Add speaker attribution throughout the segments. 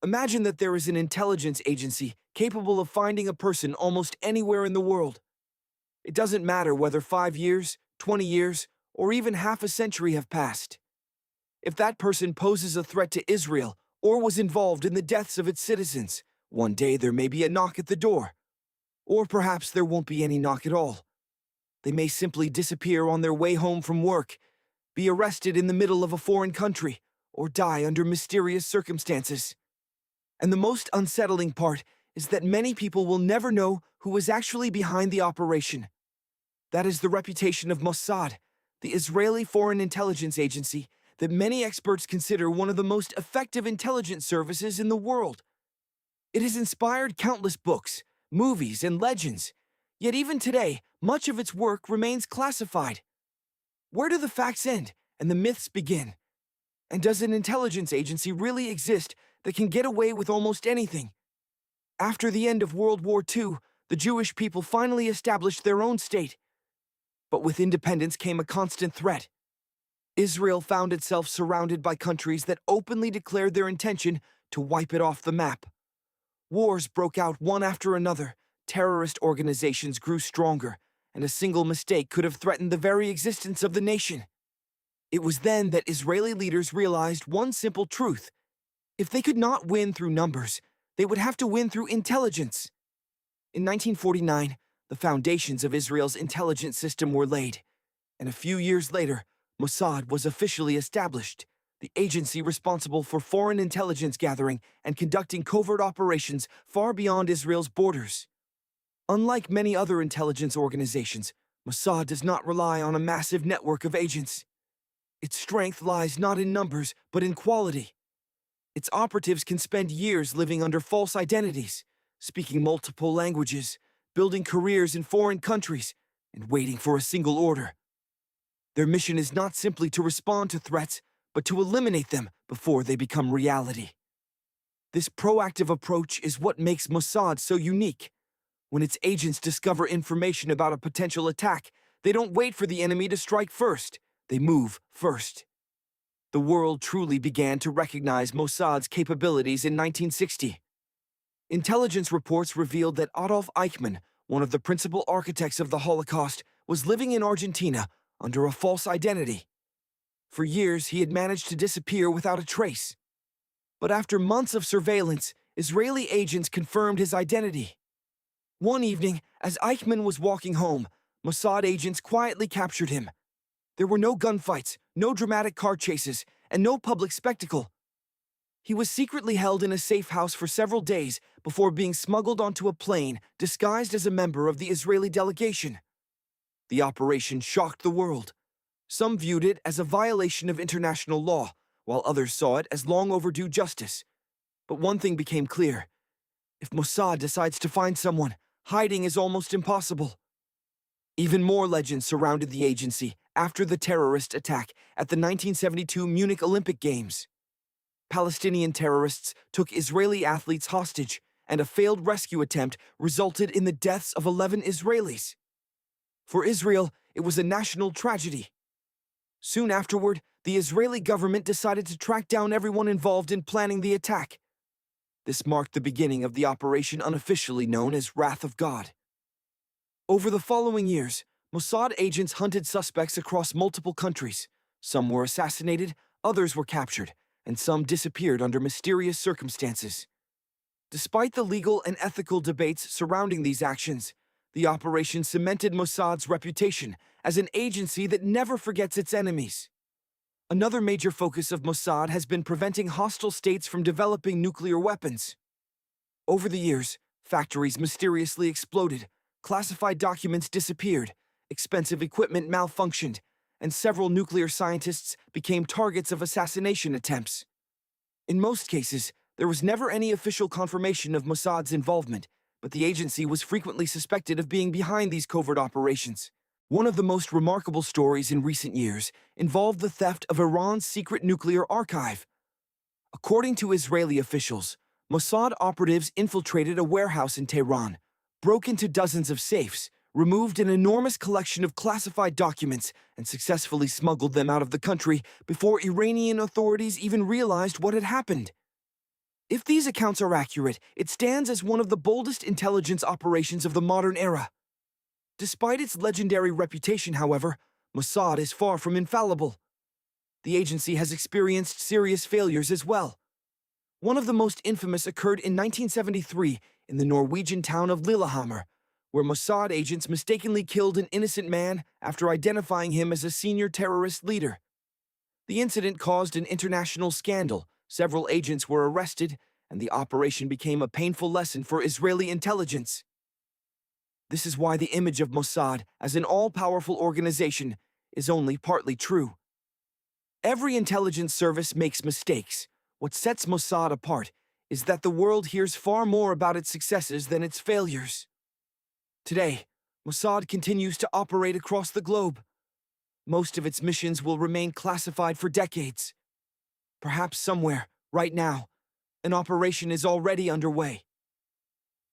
Speaker 1: Imagine that there is an intelligence agency capable of finding a person almost anywhere in the world. It doesn't matter whether 5 years, 20 years, or even half a century have passed. If that person poses a threat to Israel or was involved in the deaths of its citizens, one day there may be a knock at the door. Or perhaps there won't be any knock at all. They may simply disappear on their way home from work, be arrested in the middle of a foreign country, or die under mysterious circumstances. And the most unsettling part is that many people will never know who was actually behind the operation. That is the reputation of Mossad, the Israeli Foreign Intelligence Agency, that many experts consider one of the most effective intelligence services in the world. It has inspired countless books, movies, and legends, yet even today, much of its work remains classified. Where do the facts end and the myths begin? And does an intelligence agency really exist that can get away with almost anything? After the end of World War II, the Jewish people finally established their own state. But with independence came a constant threat. Israel found itself surrounded by countries that openly declared their intention to wipe it off the map. Wars broke out one after another, terrorist organizations grew stronger, and a single mistake could have threatened the very existence of the nation. It was then that Israeli leaders realized one simple truth. If they could not win through numbers, they would have to win through intelligence. In 1949, the foundations of Israel's intelligence system were laid, and a few years later, Mossad was officially established, the agency responsible for foreign intelligence gathering and conducting covert operations far beyond Israel's borders. Unlike many other intelligence organizations, Mossad does not rely on a massive network of agents. Its strength lies not in numbers, but in quality. Its operatives can spend years living under false identities, speaking multiple languages, building careers in foreign countries, and waiting for a single order. Their mission is not simply to respond to threats, but to eliminate them before they become reality. This proactive approach is what makes Mossad so unique. When its agents discover information about a potential attack, they don't wait for the enemy to strike first. They move first. The world truly began to recognize Mossad's capabilities in 1960. Intelligence reports revealed that Adolf Eichmann, one of the principal architects of the Holocaust, was living in Argentina under a false identity. For years, he had managed to disappear without a trace. But after months of surveillance, Israeli agents confirmed his identity. One evening, as Eichmann was walking home, Mossad agents quietly captured him. There were no gunfights, no dramatic car chases, and no public spectacle. He was secretly held in a safe house for several days before being smuggled onto a plane disguised as a member of the Israeli delegation. The operation shocked the world. Some viewed it as a violation of international law, while others saw it as long overdue justice. But one thing became clear. If Mossad decides to find someone, hiding is almost impossible. Even more legends surrounded the agency after the terrorist attack at the 1972 Munich Olympic Games. Palestinian terrorists took Israeli athletes hostage, and a failed rescue attempt resulted in the deaths of 11 Israelis. For Israel, it was a national tragedy. Soon afterward, the Israeli government decided to track down everyone involved in planning the attack. This marked the beginning of the operation unofficially known as Wrath of God. Over the following years, Mossad agents hunted suspects across multiple countries. Some were assassinated, others were captured, and some disappeared under mysterious circumstances. Despite the legal and ethical debates surrounding these actions, the operation cemented Mossad's reputation as an agency that never forgets its enemies. Another major focus of Mossad has been preventing hostile states from developing nuclear weapons. Over the years, factories mysteriously exploded, classified documents disappeared, expensive equipment malfunctioned, and several nuclear scientists became targets of assassination attempts. In most cases, there was never any official confirmation of Mossad's involvement, but the agency was frequently suspected of being behind these covert operations. One of the most remarkable stories in recent years involved the theft of Iran's secret nuclear archive. According to Israeli officials, Mossad operatives infiltrated a warehouse in Tehran, broke into dozens of safes, removed an enormous collection of classified documents, and successfully smuggled them out of the country before Iranian authorities even realized what had happened. If these accounts are accurate, it stands as one of the boldest intelligence operations of the modern era. Despite its legendary reputation, however, Mossad is far from infallible. The agency has experienced serious failures as well. One of the most infamous occurred in 1973 in the Norwegian town of Lillehammer, where Mossad agents mistakenly killed an innocent man after identifying him as a senior terrorist leader. The incident caused an international scandal, several agents were arrested, and the operation became a painful lesson for Israeli intelligence. This is why the image of Mossad as an all-powerful organization is only partly true. Every intelligence service makes mistakes. What sets Mossad apart is that the world hears far more about its successes than its failures. Today, Mossad continues to operate across the globe. Most of its missions will remain classified for decades. Perhaps somewhere, right now, an operation is already underway.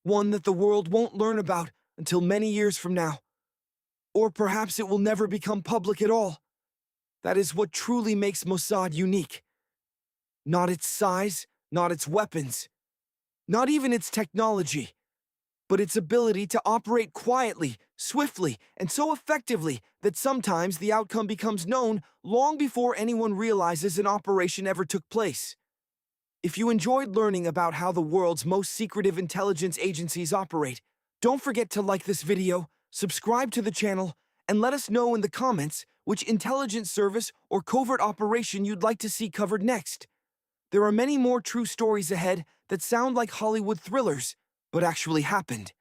Speaker 1: One that the world won't learn about until many years from now. Or perhaps it will never become public at all. That is what truly makes Mossad unique. Not its size, not its weapons, not even its technology, but its ability to operate quietly, swiftly, and so effectively that sometimes the outcome becomes known long before anyone realizes an operation ever took place. If you enjoyed learning about how the world's most secretive intelligence agencies operate, don't forget to like this video, subscribe to the channel, and let us know in the comments which intelligence service or covert operation you'd like to see covered next. There are many more true stories ahead that sound like Hollywood thrillers, but actually happened.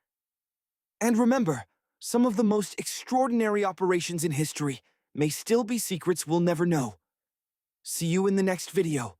Speaker 1: And remember, some of the most extraordinary operations in history may still be secrets we'll never know. See you in the next video.